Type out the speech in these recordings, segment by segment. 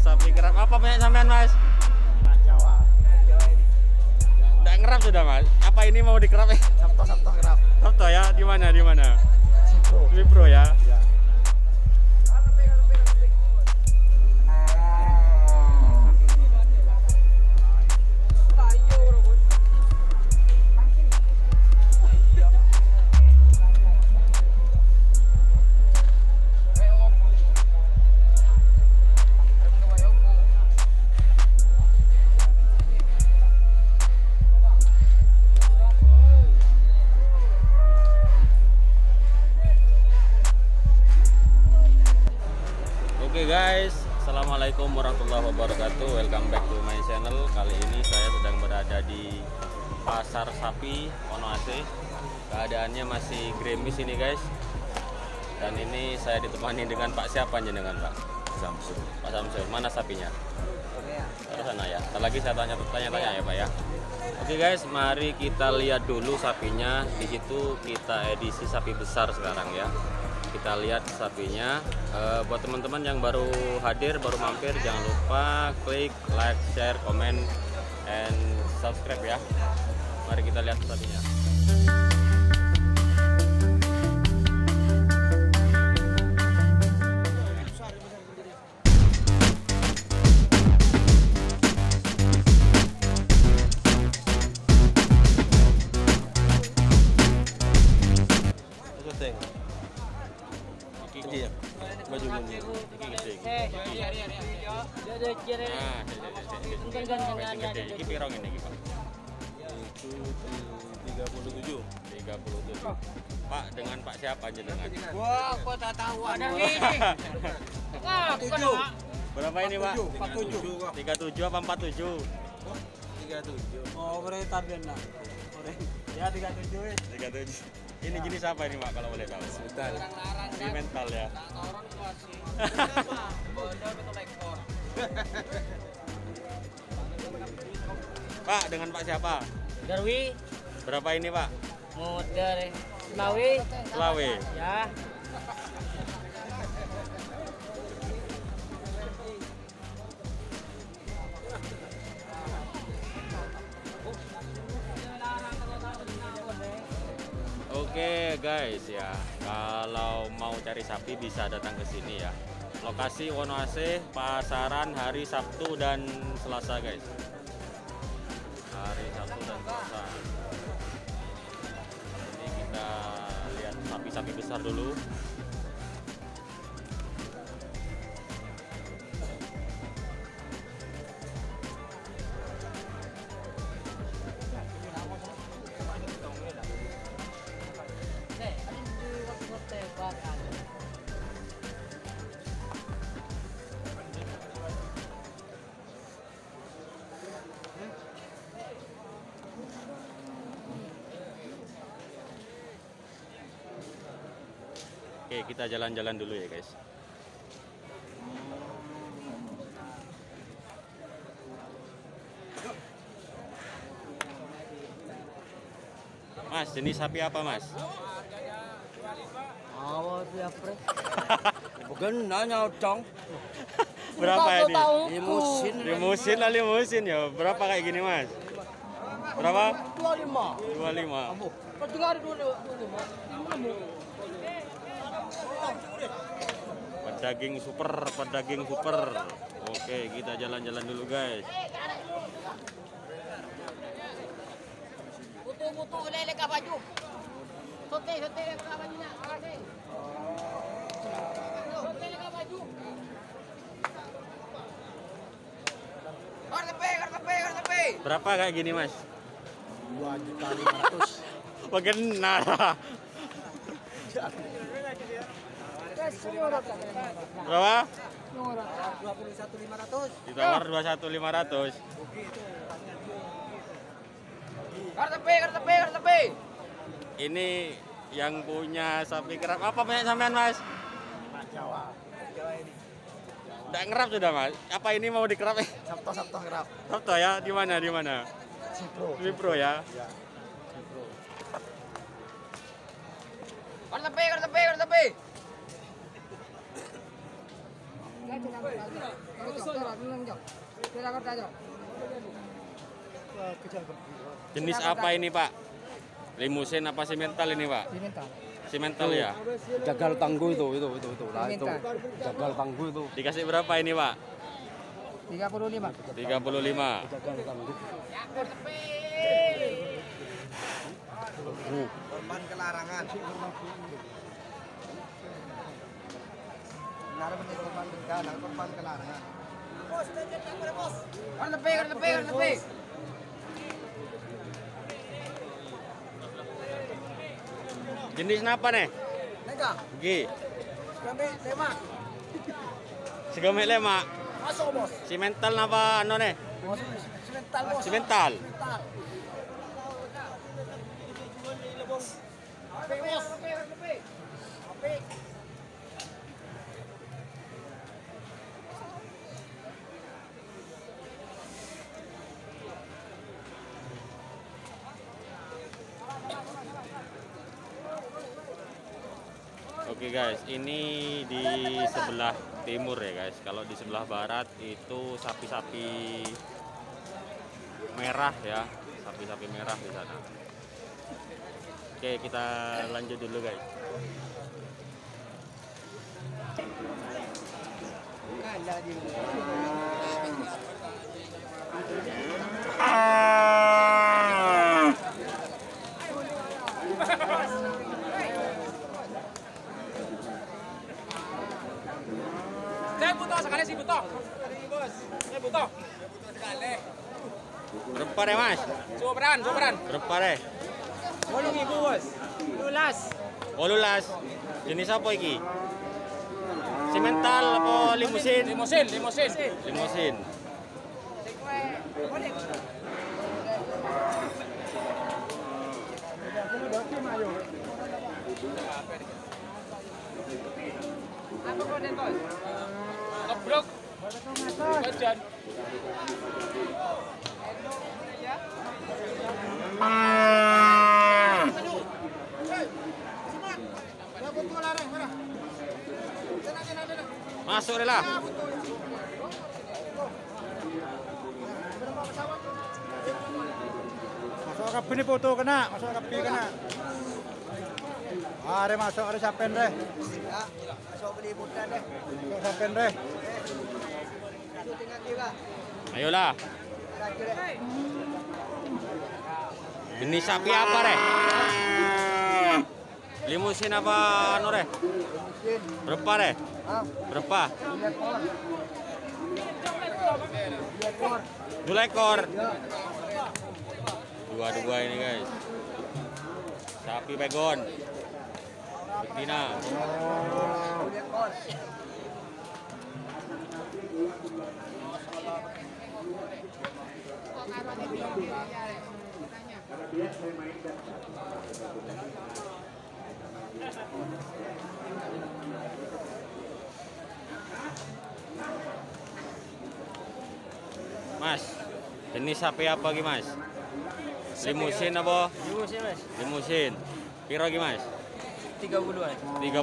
sapi kerap. Apa punya sampean, Mas? Jawa. Udah ngerap sudah, Mas. Apa ini mau dikerap? Sabto kerap. Sabto ya? Di mana? Di mana? Sipro. Sipro ya. Ya. Oke guys, assalamualaikum warahmatullahi wabarakatuh. Welcome back to my channel. Kali ini saya sedang berada di pasar sapi Wonoase. Keadaannya masih gerimis ini guys. Dan ini saya ditemani dengan Pak siapa jenengan, Pak? Samsul. Pak Samsul. Mana sapinya? Terus sana ya. Ntar lagi saya tanya-tanya ya Pak ya. Oke guys, mari kita lihat dulu sapinya. Di situ kita edisi sapi besar sekarang ya. Kita lihat sapinya. Buat teman-teman yang baru hadir, baru mampir, jangan lupa klik like, share, comment, and subscribe ya. Mari kita lihat sapinya. Iya. Baju ini. Iki pirong ini Pak? Itu 37. 37. Pak, dengan Pak siapa jenengan? Wah, kok tak tahu ada ini. Berapa ini Pak? 47. 37 apa 47? 37. Oh, berarti tabel lah. Ya 37. 37. Ini jenis apa ini Pak kalau boleh tahu? Sebentar. Ini mental ya. Pak, dengan Pak siapa? Darwi, Berapa ini Pak? modal Selawi. Selawe. Ya. Oke guys ya, kalau mau cari sapi bisa datang ke sini ya. Lokasi Wonoase, pasaran hari Sabtu dan Selasa guys. Hari Sabtu dan Selasa. Ini kita lihat sapi-sapi besar dulu. Oke, kita jalan-jalan dulu ya guys. Mas, jenis sapi apa Mas? Awas ya, Pre. Bukan nanya dong. Berapa ini? Limusin. Limusin lah limusin ya. Berapa kayak gini Mas? Berapa? 25. 25. Kau dengar 25. Pedaging super. Oke, kita jalan-jalan dulu guys. Mutu lele ka baju. Sote ka bajunya. Sote ka baju. Kartepe. Berapa kayak gini Mas? 2.500.000. Bagaimana? Berapa? 21.500. Ditawar 21.500. Kartepe. Ini yang punya sapi kerap. Apa punya sampean Mas? Jawa. Udah ngerap sudah Mas. Apa ini mau dikerap? Sabto kerap. Sabto ya? Di mana? Di mana? Sipro. Sipro ya. Ya. Sipro. Kartepe. Jenis apa ini Pak? Limusin apa simental ini Pak? Simental ya. Jagal tangguh itu lah itu. Jagal tangguh itu. Dikasih berapa ini Pak? 35. 35. Jagal tangguh. Korban kelarangan. Benar menjadi korban bencana, korban kelarangan. Kan lebih. Jenis apa nih? Nega, Gi. kami lemak. Segamek lemak. Masuk bos. Simental apa anu nih? Semental bos. Simental. Semental. Api bos. Api. Oke guys, ini di sebelah timur ya guys. Kalau di sebelah barat itu sapi-sapi merah ya, sapi-sapi merah di sana. Oke, kita lanjut dulu guys. Saya butuh sekali sih butuh. Bos, saya butuh. Berapa deh mas? Superan. Berapa deh? 8.000 bos. Lulas. Oh lulas. Jenis apa iki? Simental apa limusin? Limusin. Limusin. Apa kode bos? Kebrok. Jajan. Masuk deh lah. Masuk kapi ni foto kena, masuk kapi kena. Are masuk are sapen deh. Ya, masuk beli budan deh. Masuk sapen deh. Ayolah. Ini sapi apa deh? Limusin apa anu deh? Berapa deh? Berapa? 2 ekor. Dua ini guys. Sapi pegon. Betina. Mas, jenis sapi apa ki mas? Limusin apa? Limusin mas. Limusin. Piro ki mas? 30 an. 30.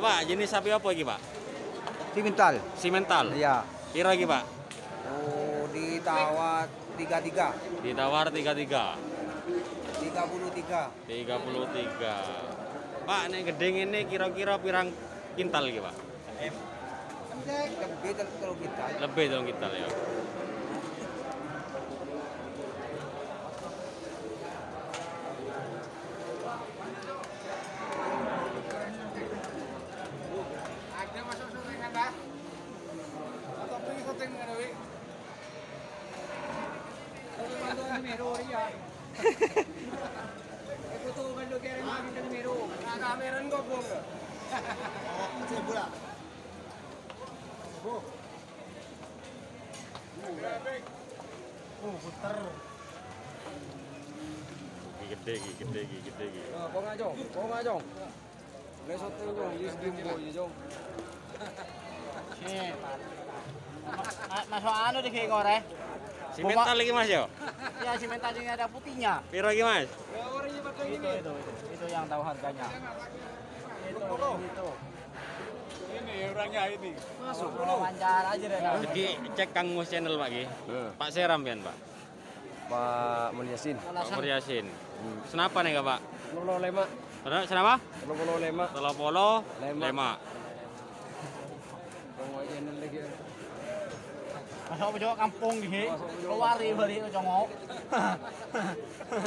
Pak, jenis sapi apa iki, Pak? Simental. Simental. Iya. Piro iki, Pak? Oh, ditawar 33. Ditawar 33. 33. 33. Pak, nek gedeng ini kira-kira pirang kintal iki, Pak? Lebih terlalu kita. Lebih dong kintal ya. Ada masuk syuting Anda? Atau pergi syuting dengan Dewi? Kalau bantu Mero ya. Itu tuh bantu kirim lagi ke Mero. Nah, kameran kok bong. Saya bola. Puter. Gede iki. Kau ngajong. Nggak syuting jong, use gimbo jong. Masuk anu di kiri kore. Simental lagi Mas yo. Ya si mentalnya ada putihnya. Piro lagi Mas? Itu yang tahu harganya. Itu. Ini orangnya ini. Masuk wawancara aja deh. Jadi cek Kang Mus channel Pak Ki. Pak Seram pian Pak. Pak Mulyasin. Pak Muryasin. Senapa nih Pak? Polo lema. Senapa? Polo lema. Polo Lema. lema. Tunggu aja lagi. Masuk ke kampung di keluar di balik congok.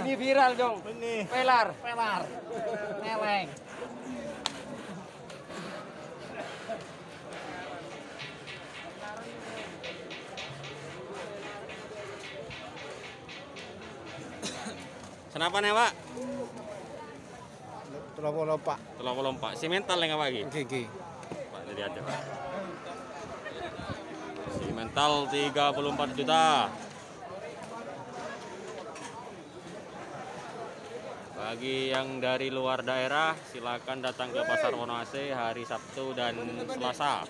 Ini viral dong. Ini Pelar. pelar. Neleng. Senapa nih Pak? Terlalu Pak. Pak. Simental nih Pak Ki. Gigi. Pak jadi aja Pak. Simental 34 juta. Bagi yang dari luar daerah silakan datang ke Pasar Wonoase hari Sabtu dan Selasa.